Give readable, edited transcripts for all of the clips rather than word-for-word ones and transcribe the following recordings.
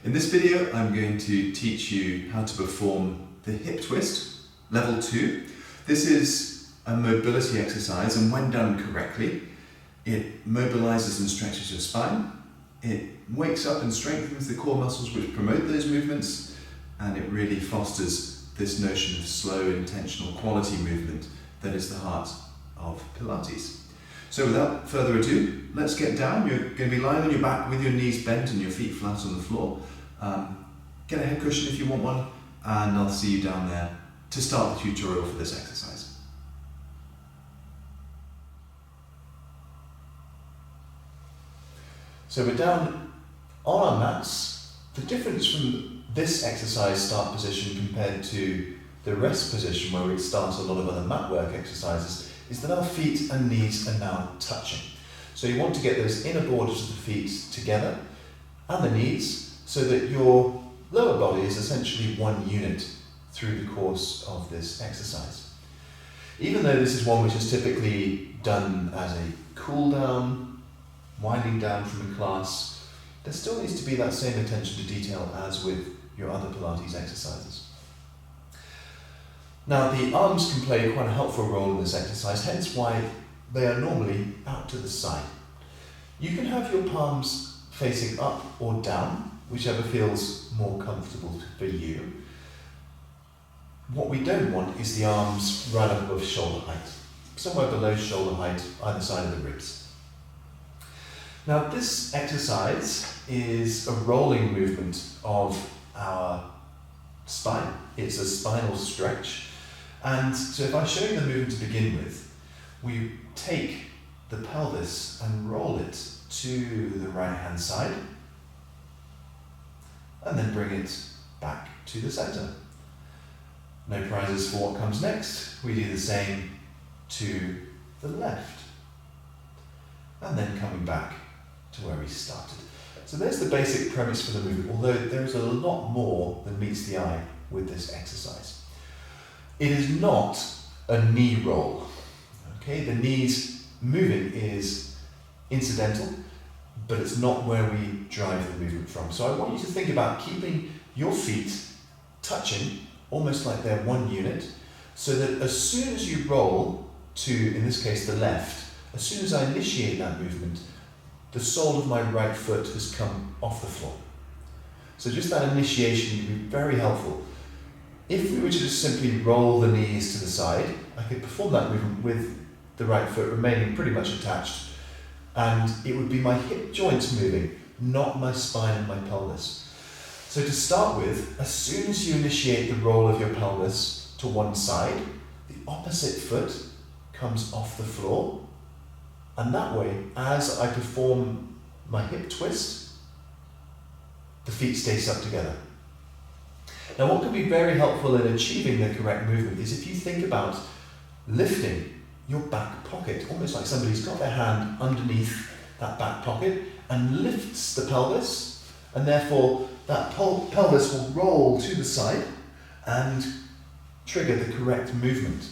In this video, I'm going to teach you how to perform the hip twist, level 2. This is a mobility exercise, and when done correctly, it mobilizes and stretches your spine. It wakes up and strengthens the core muscles which promote those movements, and it really fosters this notion of slow, intentional, quality movement that is the heart of Pilates. So without further ado, let's get down. You're going to be lying on your back with your knees bent and your feet flat on the floor. Get a head cushion if you want one, and I'll see you down there to start the tutorial for this exercise. So we're down on our mats. The difference from this exercise start position compared to the rest position where we start a lot of other mat work exercises is that our feet and knees are now touching. So you want to get those inner borders of the feet together and the knees so that your lower body is essentially one unit through the course of this exercise. Even though this is one which is typically done as a cool down, winding down from a class, there still needs to be that same attention to detail as with your other Pilates exercises. Now, the arms can play quite a helpful role in this exercise, hence why they are normally out to the side. You can have your palms facing up or down, whichever feels more comfortable for you. What we don't want is the arms right up above shoulder height, somewhere below shoulder height, either side of the ribs. Now, this exercise is a rolling movement of our spine. It's a spinal stretch. And so if I show you the movement to begin with, we take the pelvis and roll it to the right hand side and then bring it back to the center. No prizes for what comes next. We do the same to the left and then coming back to where we started. So there's the basic premise for the movement, although there is a lot more than meets the eye with this exercise. It is not a knee roll. Okay, the knees moving is incidental, but it's not where we drive the movement from. So I want you to think about keeping your feet touching, almost like they're one unit, so that as soon as you roll to, in this case, the left, as soon as I initiate that movement, the sole of my right foot has come off the floor. So just that initiation would be very helpful. If we were to just simply roll the knees to the side, I could perform that movement with the right foot remaining pretty much attached, and it would be my hip joints moving, not my spine and my pelvis. So to start with, as soon as you initiate the roll of your pelvis to one side, the opposite foot comes off the floor, and that way, as I perform my hip twist, the feet stay stuck together. Now, what can be very helpful in achieving the correct movement is if you think about lifting your back pocket, almost like somebody's got their hand underneath that back pocket and lifts the pelvis, and therefore that pelvis will roll to the side and trigger the correct movement.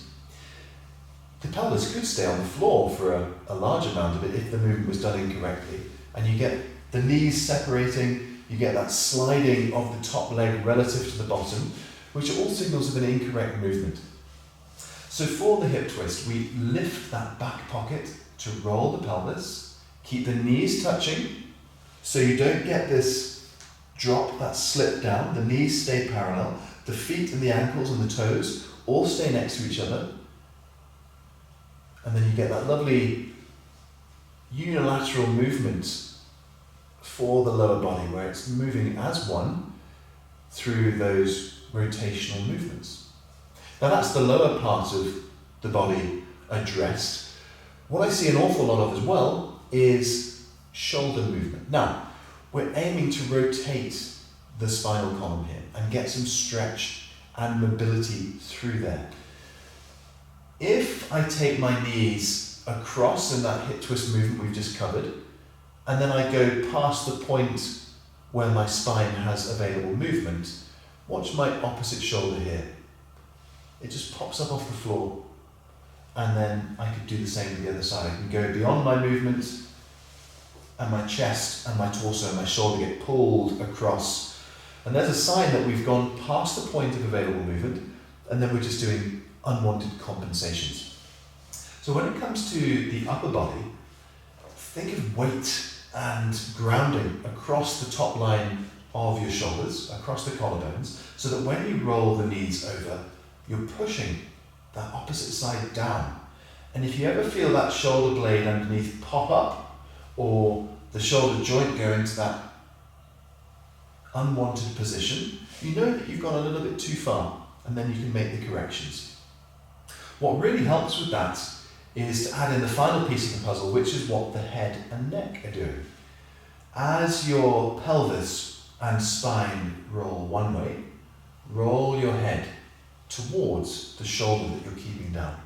The pelvis could stay on the floor for a large amount of it if the movement was done incorrectly, and you get the knees separating. You get that sliding of the top leg relative to the bottom, which are all signals of an incorrect movement. So for the hip twist, we lift that back pocket to roll the pelvis, keep the knees touching, so you don't get this drop, that slip down. The knees stay parallel, the feet and the ankles and the toes all stay next to each other, and then you get that lovely unilateral movement for the lower body, where it's moving as one through those rotational movements. Now that's the lower part of the body addressed. What I see an awful lot of as well is shoulder movement. Now, we're aiming to rotate the spinal column here and get some stretch and mobility through there. If I take my knees across in that hip twist movement we've just covered, and then I go past the point where my spine has available movement, watch my opposite shoulder here. It just pops up off the floor, and then I could do the same with the other side. I can go beyond my movement, and my chest and my torso and my shoulder get pulled across And there's a sign that we've gone past the point of available movement, and then we're just doing unwanted compensations. So when it comes to the upper body, think of weight and grounding across the top line of your shoulders, across the collarbones, so that when you roll the knees over, you're pushing that opposite side down. And if you ever feel that shoulder blade underneath pop up, or the shoulder joint go into that unwanted position, you know that you've gone a little bit too far, and then you can make the corrections. What really helps with that is to add in the final piece of the puzzle, which is what the head and neck are doing. As your pelvis and spine roll one way, roll your head towards the shoulder that you're keeping down,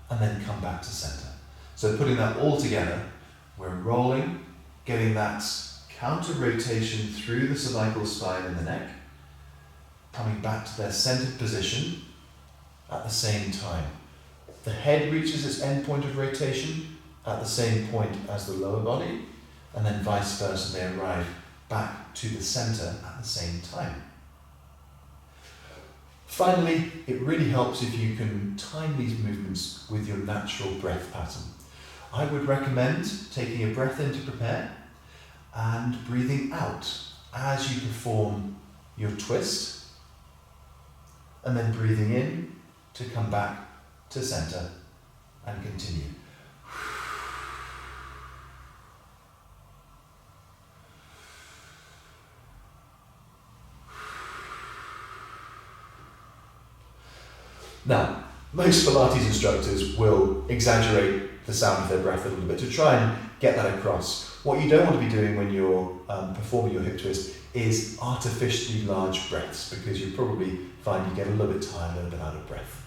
and then come back to center. So putting that all together, we're rolling, getting that counter rotation through the cervical spine and the neck, coming back to their centered position at the same time. The head reaches its end point of rotation at the same point as the lower body, and then vice versa, they arrive back to the center at the same time. Finally, it really helps if you can time these movements with your natural breath pattern. I would recommend taking a breath in to prepare and breathing out as you perform your twist, and then breathing in to come back to center and continue. Now, most Pilates instructors will exaggerate the sound of their breath a little bit to try and get that across. What you don't want to be doing when you're performing your hip twist is artificially large breaths, because you probably find you get a little bit tired, a little bit out of breath.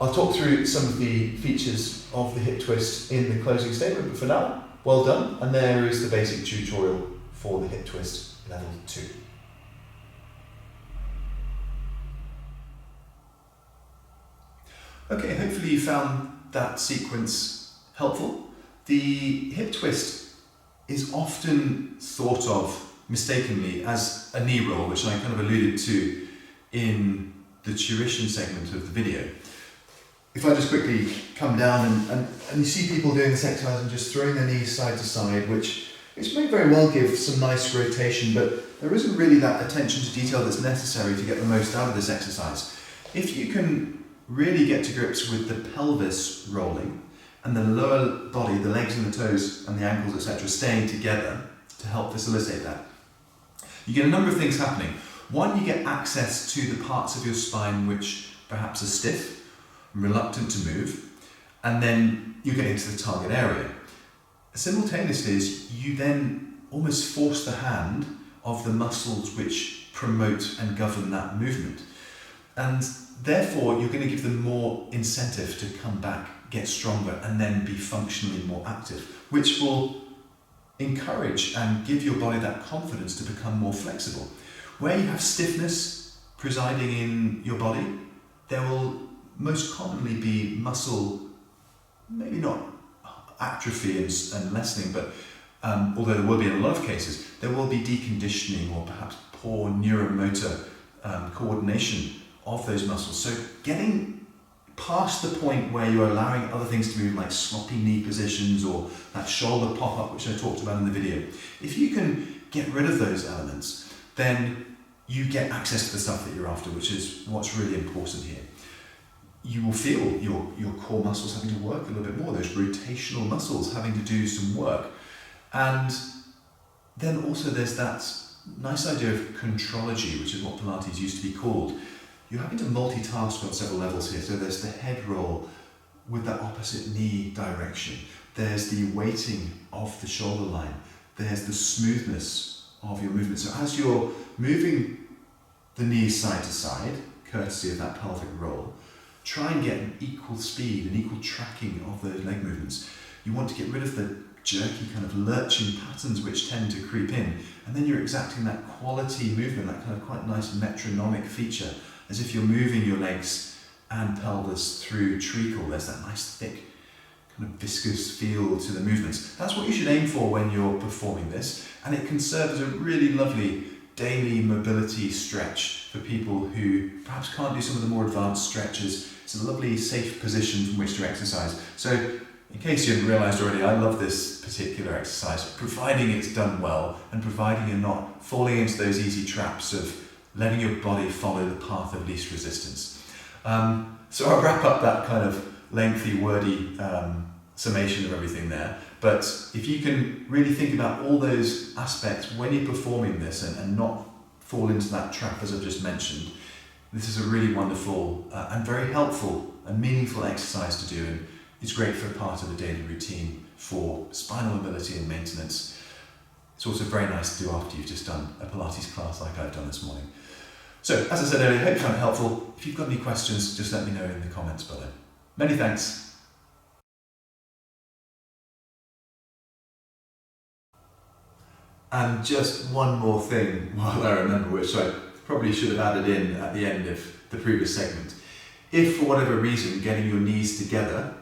I'll talk through some of the features of the hip twist in the closing statement, but for now, well done, and there is the basic tutorial for the hip twist level 2. Okay, hopefully you found that sequence helpful. The hip twist is often thought of mistakenly as a knee roll, which I kind of alluded to in the tuition segment of the video. If I just quickly come down and you see people doing this exercise and just throwing their knees side to side, which may very well give some nice rotation, but there isn't really that attention to detail that's necessary to get the most out of this exercise. If you can really get to grips with the pelvis rolling and the lower body, the legs and the toes and the ankles, etc., staying together to help facilitate that, you get a number of things happening. One, you get access to the parts of your spine which perhaps are stiff, reluctant to move, and then you get into the target area. Simultaneously, you then almost force the hand of the muscles which promote and govern that movement. And therefore, you're going to give them more incentive to come back, get stronger, and then be functionally more active, which will encourage and give your body that confidence to become more flexible. Where you have stiffness presiding in your body, there will most commonly be muscle, maybe not atrophy and lessening, but although there will be in a lot of cases, there will be deconditioning or perhaps poor neuromotor coordination of those muscles. So getting past the point where you're allowing other things to move, like sloppy knee positions or that shoulder pop-up, which I talked about in the video, if you can get rid of those elements, then you get access to the stuff that you're after, which is what's really important here. You will feel your core muscles having to work a little bit more, those rotational muscles having to do some work. And then also there's that nice idea of contrology, which is what Pilates used to be called. You're having to multitask on several levels here. So there's the head roll with that opposite knee direction. There's the weighting of the shoulder line. There's the smoothness of your movement. So as you're moving the knees side to side, courtesy of that pelvic roll, try and get an equal speed, an equal tracking of those leg movements. You want to get rid of the jerky kind of lurching patterns which tend to creep in, and then you're exacting that quality movement, that kind of quite nice metronomic feature, as if you're moving your legs and pelvis through treacle. There's that nice thick kind of viscous feel to the movements. That's what you should aim for when you're performing this, and it can serve as a really lovely daily mobility stretch for people who perhaps can't do some of the more advanced stretches. It's a lovely safe position from which to exercise. So in case you haven't realised already, I love this particular exercise, providing it's done well and providing you're not falling into those easy traps of letting your body follow the path of least resistance. So I'll wrap up that kind of lengthy, wordy summation of everything there. But if you can really think about all those aspects when you're performing this and not fall into that trap as I've just mentioned, this is a really wonderful and very helpful and meaningful exercise to do, and it's great for a part of the daily routine for spinal mobility and maintenance. It's also very nice to do after you've just done a Pilates class like I've done this morning. So, as I said earlier, I hope you found it helpful. If you've got any questions, just let me know in the comments below. Many thanks. And just one more thing while I remember, which I probably should have added in at the end of the previous segment. If for whatever reason getting your knees together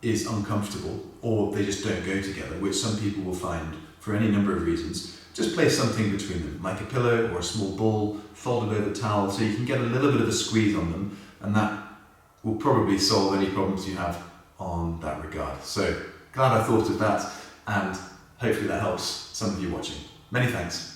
is uncomfortable, or they just don't go together, which some people will find for any number of reasons, just place something between them, like a pillow or a small ball, folded over towel, so you can get a little bit of a squeeze on them, and that will probably solve any problems you have on that regard. So glad I thought of that, and hopefully that helps some of you watching. Many thanks.